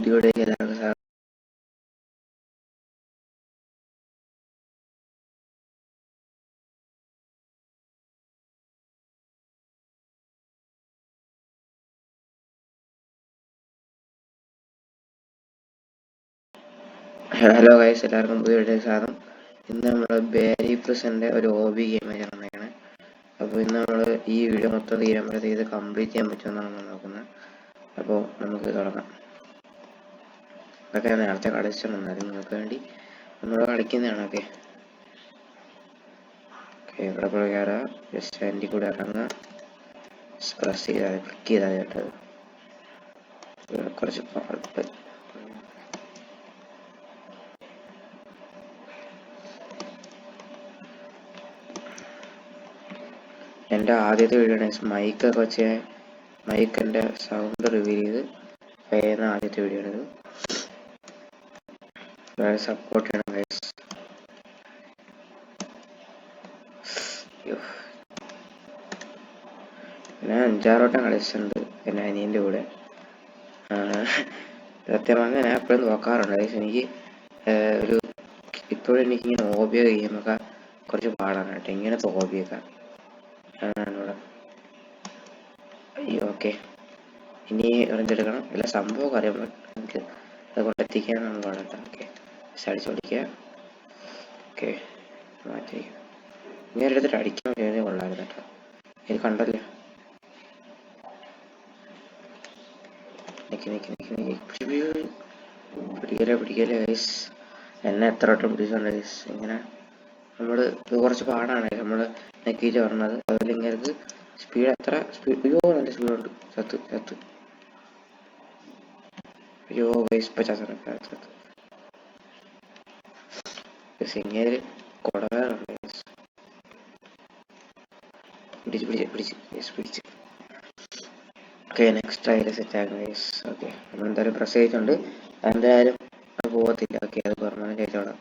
വീഡിയോയിലേക്ക് എല്ലാവർക്കും hello guys, എല്ലാവർക്കും പുതിയ വീഡിയോയിലേക്ക് സ്വാഗതം. ഇന്ന് നമ്മൾ ബാരി പ്രസന്റെ ഒരു OB ഗെയിം ചേർന്നേക്കാണ്. അപ്പോൾ ഇന്ന് നമ്മൾ ഈ വീഡിയോ മൊത്തം തീരുമ്പോഴത്തേക്ക് ഇത് കംപ്ലീറ്റ് ചെയ്യാൻ പറ്റുമെന്നാണ് നമ്മൾ നോക്കുന്നത്. അപ്പോൾ നമുക്ക് തുടങ്ങാം. അതൊക്കെ നേരത്തെ കളിച്ചിട്ടുണ്ടെന്നാലും നിങ്ങൾക്ക് വേണ്ടി നമ്മൾ കളിക്കുന്നതാണ്. ഓക്കെ, ഇവിടെ കൂടെ കയറാം. ജസ്റ്റ് എൻ്റെ കൂടെ ഇറങ്ങാം. പ്രസ് ചെയ്താൽ ക്ലിക്ക് ചെയ്താൽ കേട്ടത് കുറച്ച് പാട്ട്. എൻ്റെ ആദ്യത്തെ വീഡിയോ ആണ് മൈക്കൊക്കെ വെച്ച് മൈക്കിൻ്റെ സൗണ്ട് റിവീൽ ചെയ്ത് ചെയ്യുന്ന ആദ്യത്തെ വീഡിയോ ആണിത്. വളരെ സപ്പോർട്ട് ചെയ്യണം ഗൈസ്. ഞാൻ 5-6 വട്ടം കളിച്ചിട്ടുണ്ട് എൻ്റെ അനിയൻ്റെ കൂടെ. സത്യം പറഞ്ഞാൽ ഞാൻ എപ്പോഴും നോക്കാറുണ്ട് ഗൈസ്. എനിക്ക് ഒരു ഇപ്പോഴും എനിക്കിങ്ങനെ ഹോബിയോ ഗെയിമൊക്കെ കുറച്ച് പാടാണ് കേട്ടോ, ഇങ്ങനത്തെ ഹോബിയൊക്കെ. അയ്യോ, ഓക്കെ, ഇനി എറിഞ്ഞെടുക്കണം. എല്ലാ സംഭവമൊക്കെ അറിയുമ്പോൾ എനിക്ക് അതുകൊണ്ട് എത്തിക്കാനാണ് പാടട്ടോ. ഓക്കെ, അടിച്ചു പഠിക്കുക. ഓക്കെ, മാറ്റി ഇങ്ങനെ എടുത്തിട്ട് അടിക്കാൻ വേണ്ടി കൊള്ളായിരുന്നു കേട്ടോ. ഇത് കണ്ടല്ലോ. പിടിക്കല്ലേ ഗൈസ്. എന്നെ എത്ര വട്ടം പിടിച്ചിട്ടുണ്ട് ഗൈസ്. ഇങ്ങനെ നമ്മൾ ഇത് കുറച്ച് പാടാണ് നമ്മൾ നെക്കിയിട്ട് പറഞ്ഞത്. അതുപോലെ ഇങ്ങനെ സ്പീഡ് എത്ര സ്പീഡ്. അയ്യോ, നല്ല സ്പീഡുണ്ട്. ചത്ത്. അയ്യോ ഗൈസ്, ഇപ്പം ചത്ത്. ഇങ്ങനെ കുടവേറുണ്ട് ഗൈസ്. പിടിച്ച്. ഓക്കെ, നെക്സ്റ്റ് ട്രയൽ സെറ്റ് ആക്കാം ഗൈസ്. ഓക്കെ, നമ്മൾ എന്തായാലും പ്രസ് ചെയ്തിട്ടുണ്ട്. എന്തായാലും അത് പോകത്തില്ല. ഓക്കെ, അത് പെർമനന്റ് ആയിട്ടോടാം.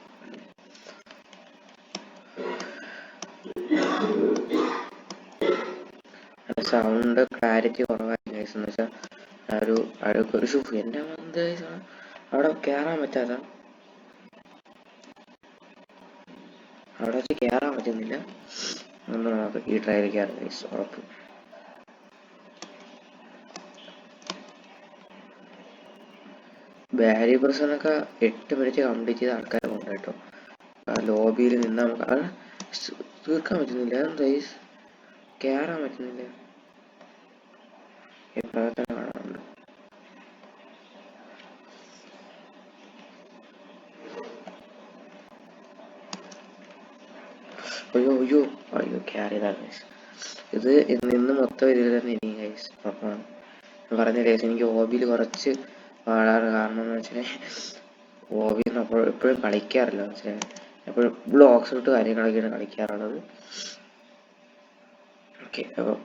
സൗണ്ട് ക്ലാരിറ്റി കുറവായി ഗൈസ്. എന്ന് വെച്ചാൽ ഒരു ഷൂഫ് എൻ്റെ അവിടെ കയറാൻ പറ്റാത്ത, അവിടെ വെച്ച് കയറാൻ പറ്റുന്നില്ല. നമ്മൾ നോക്കാം ഈ ട്രയൽ കയറാം ഗൈസ്, ഉറപ്പ്. ബാരി പ്രസനൊക്കെ 8 മിനിറ്റ് കംപ്ലീറ്റ് ചെയ്ത ആൾക്കാരെ കൊണ്ട് കേട്ടോ. ആ ലോബിയിൽ നിന്ന് നമുക്ക് അത് തീർക്കാൻ പറ്റുന്നില്ല. എന്താ കയറാൻ പറ്റുന്നില്ല. ഈ പ്രവർത്തനം കാണാറുണ്ട്. അയ്യോ കയറി ഗൈസ്. ഇത് നിന്ന് മൊത്തം ഇതിൽ തന്നെ ഇനി ഗൈസ്. അപ്പം പറഞ്ഞ ഗൈസ്, എനിക്ക് ഹോബിയിൽ കുറച്ച് പാടാറ്. കാരണം എന്ന് വെച്ചാൽ ഹോബിന്ന് എപ്പോഴും കളിക്കാറില്ല. എന്ന് വെച്ചാൽ എപ്പോഴും ബ്ലോക്സ് ഇട്ട് കാര്യങ്ങളൊക്കെയാണ് കളിക്കാറുള്ളത്. ഓക്കെ, അപ്പം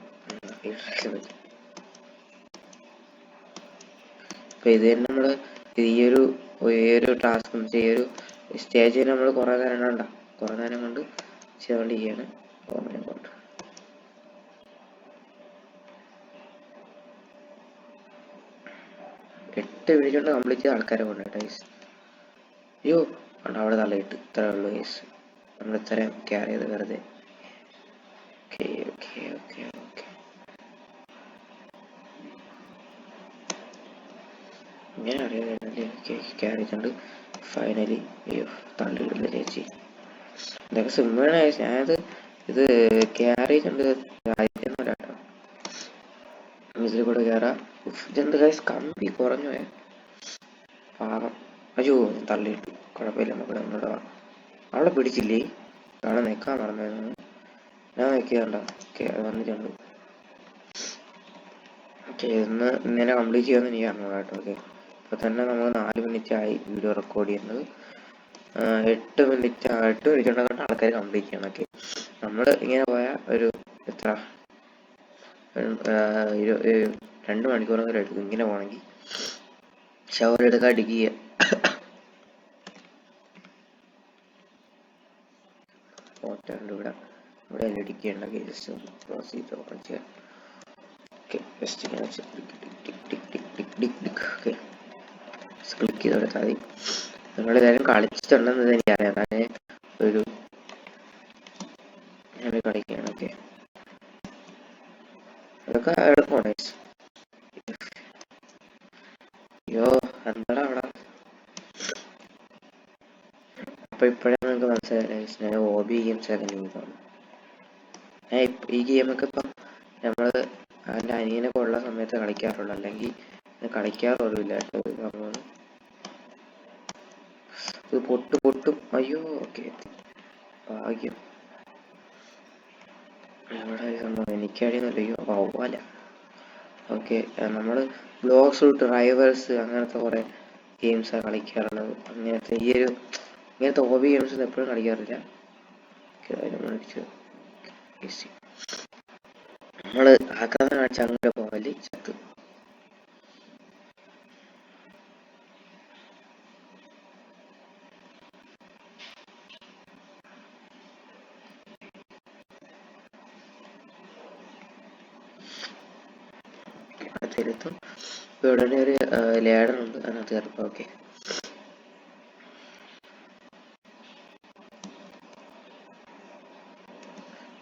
ഇത് തന്നെ നമ്മൾ ഈ ഒരു ടാസ്ക് ഈ ഒരു സ്റ്റേജിൽ നമ്മൾ കുറേ നേരം കൊണ്ട് ചെയ്തുകൊണ്ടിരിക്കുകയാണ്. ഓമനെ കൊണ്ട് 8 മിനിറ്റ് കൊണ്ട് കംപ്ലീറ്റ് ചെയ്ത ആൾക്കാരെ കൊണ്ട് കേട്ടോ ഗൈസ്. അയ്യോ കണ്ടോ, അവിടെ തള്ളിയിട്ട്. ഇത്രേ ഉള്ളൂ ഗൈസ്, നമ്മൾ ഇത്രയും കെയർ ചെയ്ത് വെറുതെ. ഓക്കെ ഇങ്ങനെ അറിയാതെ കെയർ ചെയ്തിട്ടുണ്ട്. ഫൈനലി അയ്യോ തള്ളിയിടുന്ന ചേച്ചി. ഇതൊക്കെ സിമ്പിളാണ് ഗൈസ്. ഞാനത് ഇത് കെയർ ചെയ്തിട്ടുണ്ട്. ആദ്യമൊന്നുമല്ല കേട്ടോ. ഇതിൽ കൂടെ കയറാം. ഇതെന്ത് ഗൈസ്, കമ്പി കുറഞ്ഞു പോയ പാകം. അയ്യോ തള്ളിയിട്ടു. കുഴപ്പമില്ല, നമുക്ക് നമ്മുടെ അവളെ പിടിച്ചില്ലേ. അവിടെ നിൽക്കാൻ മറന്നായിരുന്നു. ഞാൻ നിൽക്കുന്നുണ്ടോ. ഓക്കെ, അത് വന്നിട്ടുണ്ട്. ഓക്കെ, ഇന്ന് ഇങ്ങനെ കംപ്ലീറ്റ് ചെയ്യാമെന്ന് എനിക്ക് അറിഞ്ഞൂടാ കേട്ടോ. ഓക്കെ, ഇപ്പൊ തന്നെ നമ്മൾ 4 മിനിറ്റ് ആയി വീഡിയോ റെക്കോർഡ് ചെയ്യുന്നത്. 8 മിനിറ്റ് ഉണ്ടെന്നുണ്ട് ആൾക്കാർ കംപ്ലീറ്റ് ചെയ്യണം. ഓക്കെ, നമ്മൾ ഇങ്ങനെ പോയ ഒരു എത്ര 2 മണിക്കൂറെങ്കിലും എടുക്കും ഇങ്ങനെ പോകണമെങ്കിൽ. ഷവർ എടുക്കാൻ അടിക്കുക. ഫോട്ടോ ഇവിടെ ഇടിക്കേണ്ട കേസ് ക്ലോസ് ചെയ്ത് ഓപ്പൺ ചെയ്യാം. ഓക്കെ, ജസ്റ്റ് ഇങ്ങനെ ഓക്കെ ക്ലിക്ക് ചെയ്ത് കൊടുത്താൽ മതി. നിങ്ങളെല്ലാവരും കളിച്ചിട്ടുണ്ടെന്ന് എനിക്കറിയാം, അതാണ് ഒരു ഞാൻ കളിക്കുകയാണ്. ഓക്കെ, അതൊക്കെ എളുപ്പമാണ്. അയ്യോ എന്താടാ അവിടെ. അപ്പൊ ഇപ്പോഴേ നിങ്ങൾക്ക് മനസ്സിലായില്ലേ ഞാൻ ഹോബി ഗെയിംസ് ഒക്കെ ചെയ്യുന്നതാണ്. ഈ ഗെയിമൊക്കെ ഇപ്പം നമ്മള് എൻ്റെ അനിയനൊക്കെ ഉള്ള സമയത്ത് കളിക്കാറുള്ളൂ, അല്ലെങ്കിൽ കളിക്കാറുമില്ല. ഇത് പൊട്ടും. അയ്യോ ഓക്കെ, ഭാഗ്യം. എവിടെ സംഭവം എനിക്കറിയുന്നില്ല. അയ്യോ വവ്വാല. ഓക്കെ, നമ്മൾ ബ്ലോക്സ് ഡ്രൈവേഴ്സ് അങ്ങനത്തെ കുറെ ഗെയിംസാണ് കളിക്കാറുള്ളത്. ഇങ്ങനത്തെ ഹോബി ഗെയിംസ് എപ്പോഴും കളിക്കാറില്ല. നമ്മള് ആക്രമണം കാണിച്ച അങ്ങനെ പോവല്ലേ ചത്ത്. അടുത്തെടുത്തും ഇവിടെ ഒരു ലേഡർ ഉണ്ട്, അതിനകത്ത് കയറിപ്പോ. ഓക്കെ,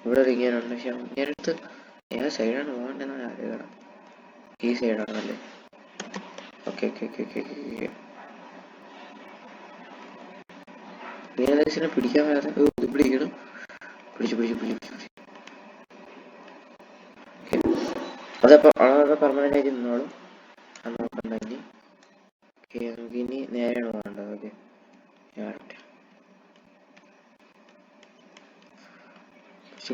ഇവിടെ ഒരു ഇങ്ങനുണ്ട്. പക്ഷെ ഇങ്ങനടുത്ത് ഏത് സൈഡാണ് പോകേണ്ടതെന്ന് അറിയണം. ഈ സൈഡാണല്ലേ? Okay okay okay okay okay. പിടിക്കാൻ വരാതെ പിടിക്കണം. പിടിച്ചു. അതപ്പോ പെർമനന്റ് ആയിട്ട് നിന്നോളും. അത് നോക്കണ്ട ഇനി. നമുക്ക് ഇനി നേരെയാണ് പോകേണ്ടത്. ഓക്കെ,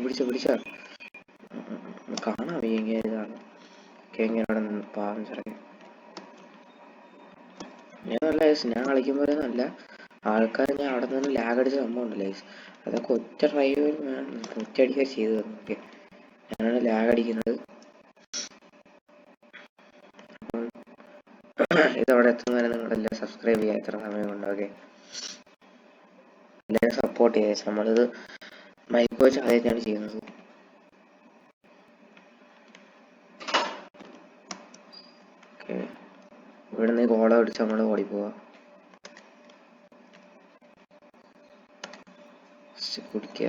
പിടിച്ച കാണാം ഇതാണ് എങ്ങനെ അവിടെ നിന്ന് പാവം ചെറുക്കൻ. ഞാൻ കളിക്കുമ്പോൾ നല്ല ആൾക്കാർ ഞാൻ അവിടെ നിന്ന് ലാഗ് അടിച്ച സംഭവം ഉണ്ടല്ലോ, അതൊക്കെ ഒറ്റയടിക്കാ ചെയ്തു തന്നു. ഓക്കെ, ഞാനാണ് ലാഗ് അടിക്കുന്നത്. ഇതവിടെ എത്തുന്നവരെ നിങ്ങളെല്ലാം സബ്സ്ക്രൈബ് ചെയ്യുക. എത്ര സമയം കൊണ്ട്. ഓക്കെ, എല്ലാവരും സപ്പോർട്ട് ചെയ്യുക. നമ്മളിത് മൈക്ക് വെച്ച് ആദ്യമായിട്ടാണ് ചെയ്യുന്നത്. ഓക്കെ, ഇവിടുന്ന് ഗോള അടിച്ച് നമ്മൾ ഓടിപ്പോവാ. കുടിക്കുക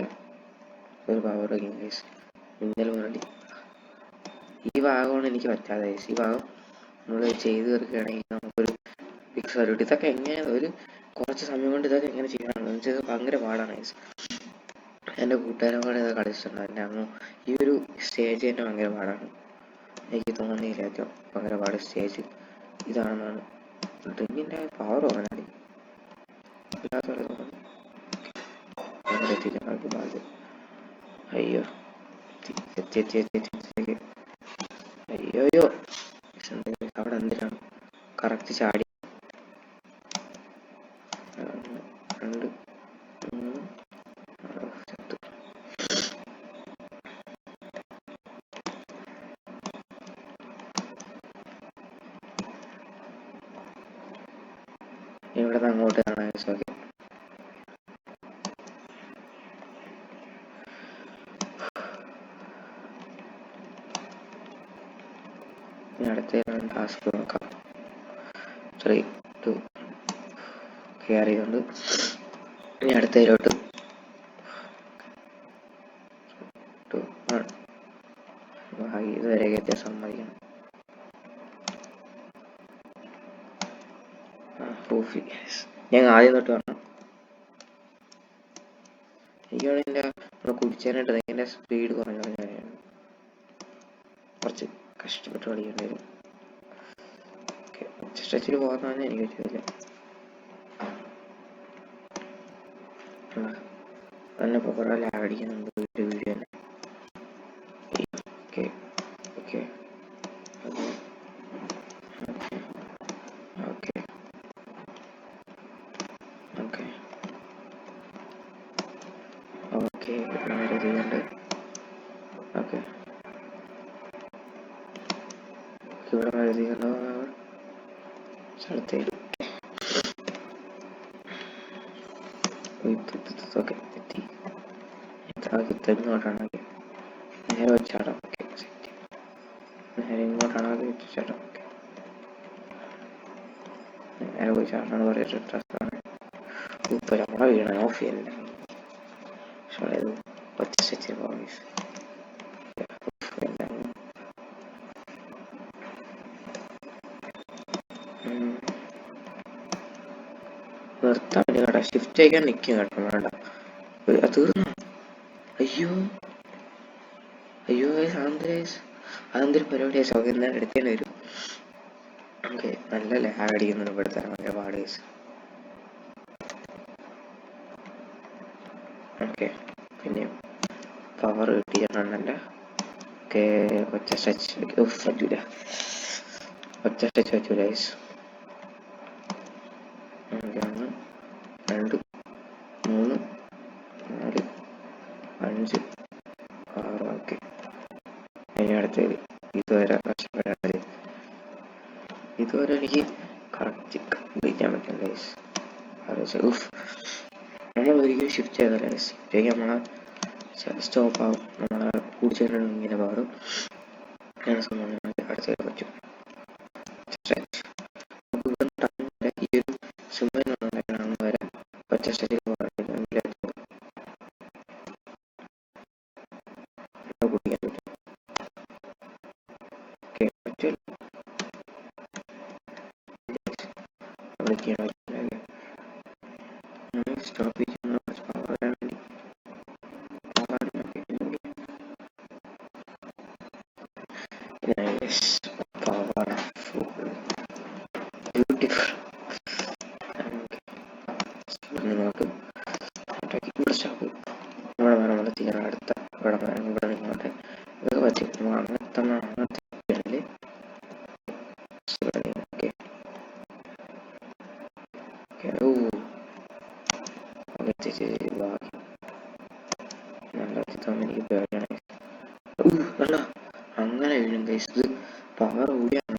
ഒരു പവർ ഗെയിംസ് മിന്നൽ വേണ്ടി. ഈ ഭാഗമാണ് എനിക്ക് പറ്റാതെ. ഈ ഭാഗം നമ്മൾ ചെയ്ത് തീർക്കുകയാണെങ്കിൽ നമുക്കൊരു പിക്സൽ കിട്ടും. ഇതൊക്കെ എങ്ങനെ കുറച്ച് സമയം കൊണ്ട് ഇതൊക്കെ എങ്ങനെ ചെയ്യാനാണ് വെച്ചാൽ ഭയങ്കര പാടാണ്. എൻ്റെ കൂട്ടുകാരന്മാരെ ഇതൊക്കെ കളിച്ചിട്ടുണ്ട്. എൻ്റെ ഈ ഒരു സ്റ്റേജ് തന്നെ ഭയങ്കര പാടാണ്. എനിക്ക് തോന്നിയില്ല ഏറ്റവും ഭയങ്കര പാട് സ്റ്റേജ് ഇതാണെന്നാണ്. ഡ്രിങ്കിൻ്റെ പവർ തോന്നാനാണ് ഇല്ലാത്തവരെ തോന്നുന്നു. അയ്യോ അയ്യോ അവിടെ എന്തിനാണ് കറക്റ്റ് ചാടി. 2 3 ചത്ത്. ഇവിടെ നിന്ന് അങ്ങോട്ട് കാണാൻ. ഓക്കെ, അടുത്ത ടാസ്ക് നോക്കാം. 3 2 കയറിയുണ്ട്. ഇനി അടുത്തതിലോട്ട് 2 1 ഇതുവരെ കയറ്റിയ സമ്മതിക്കണം. ഞാൻ ആദ്യം തൊട്ട് പറഞ്ഞു. എനിക്കാണ് എൻ്റെ കുടിച്ചാനായിട്ട് എൻ്റെ സ്പീഡ് കുറഞ്ഞ കുറച്ച് കഷ്ടപ്പെട്ട് കളിക്കേണ്ടി വരും. സ്ട്രെച്ചിൽ പോകുന്നതാണ് എനിക്ക് പറ്റില്ല. തന്നെ ഇപ്പോൾ കുറേ ലാഗ് അടിക്കുന്നുണ്ട് വീഡിയോ തന്നെ. Okay okay okay okay okay നേരെ ചെയ്യുന്നുണ്ട്. ഓക്കെ, ഇവിടെ വരെ ചെയ്യുന്നു. സ്ഥലത്തേക്ക് ഓക്കെ എത്തി. ഇങ്ങോട്ടാണ് നേരെ വെച്ചാടാം. ഓക്കെ, നേരെ ഇങ്ങോട്ടാണ് വെച്ചാടാം. ഓക്കെ, നേരെ പോയി ചാടാന്ന് പറഞ്ഞിട്ട് ഡ്രസ്സാണ് ഇപ്പൊ നമ്മളെ വീണ ഓഫ് ചെയ്യണ്ട ഇത് ഒറ്റ സ്റ്റിച്ച് പോയിസ് നിർത്താൻ പറ്റില്ല കേട്ടോ. ഷിഫ്റ്റ് അയക്കാൻ നിൽക്കും കേട്ടോ. വേണ്ട തീർന്നു. അയ്യോ അയ്യോ അതെന്തൊരു പരിപാടിയാ. സൗകര്യം എന്തായാലും എടുക്കേണ്ടി വരും. ഓക്കെ നല്ല ലാഗ് അടിക്കുന്നുണ്ട് ഇവിടുത്തെ ഭയങ്കര പാട്. ഓക്കെ പിന്നെ പവർ കിട്ടിയിട്ടുണ്ടല്ല. ഓക്കെ ഒറ്റ സ്ട്രെച്ച് പറ്റൂല. ഒറ്റ സ്ട്രെച്ച് പറ്റൂല ഗൈസ്. 1 2 3 4 5 6. ഓക്കെ ഇനി അടുത്തത് ഇതുവരെ കഷ്ടപ്പെടാതെ ഇതുവരെ എനിക്ക് കറക്റ്റ് കംപ്ലീറ്റ് ചെയ്യാൻ പറ്റും ഗൈസ്. നമ്മൾ ഒരിക്കലും ഷിഫ്റ്റ് ചെയ്തല്ല ഗൈസ്. ഷിഫ്റ്റ് ചെയ്യാൻ നമ്മളെ സ്റ്റോപ്പ് ആവും. നമ്മളെ കൂടിച്ചേട്ടൻ ഇങ്ങനെ പാടും. അങ്ങനെ സംഭവം അടുത്തത് പറ്റും. സ്ട്രെച്ച് നമുക്ക് ഇവിടെ ടൈം വരെ ഈ ഒരു സിമ്പിൾ വരെ ഒറ്റ സ്ട്രെച്ചിൽ കുടിക്കാൻ പറ്റും. ഓക്കെ പറ്റില്ല വിളിക്കാൻ പറ്റില്ല. സ്റ്റോപ്പ് ചെയ്യുന്ന പവർ വേണ്ടി പവർ ബ്യൂട്ടിഫുൾ. നിങ്ങൾക്ക് ഇവിടെ സ്റ്റോപ്പ് ഇവിടെ വരെ നമ്മൾ തീരാൻ അടുത്ത ഇവിടെ വരെ ഇവിടെ നിങ്ങളുടെ ഇതൊക്കെ പറ്റും. നമ്മൾ അങ്ങനത്തെ ഓക്കെ ഓ ബാക്കി നല്ല എനിക്ക് പേടിയാണ്. അല്ല അങ്ങനെ വീഴും ഗൈസ്. ഇത് പവർ കൂടിയാണ്.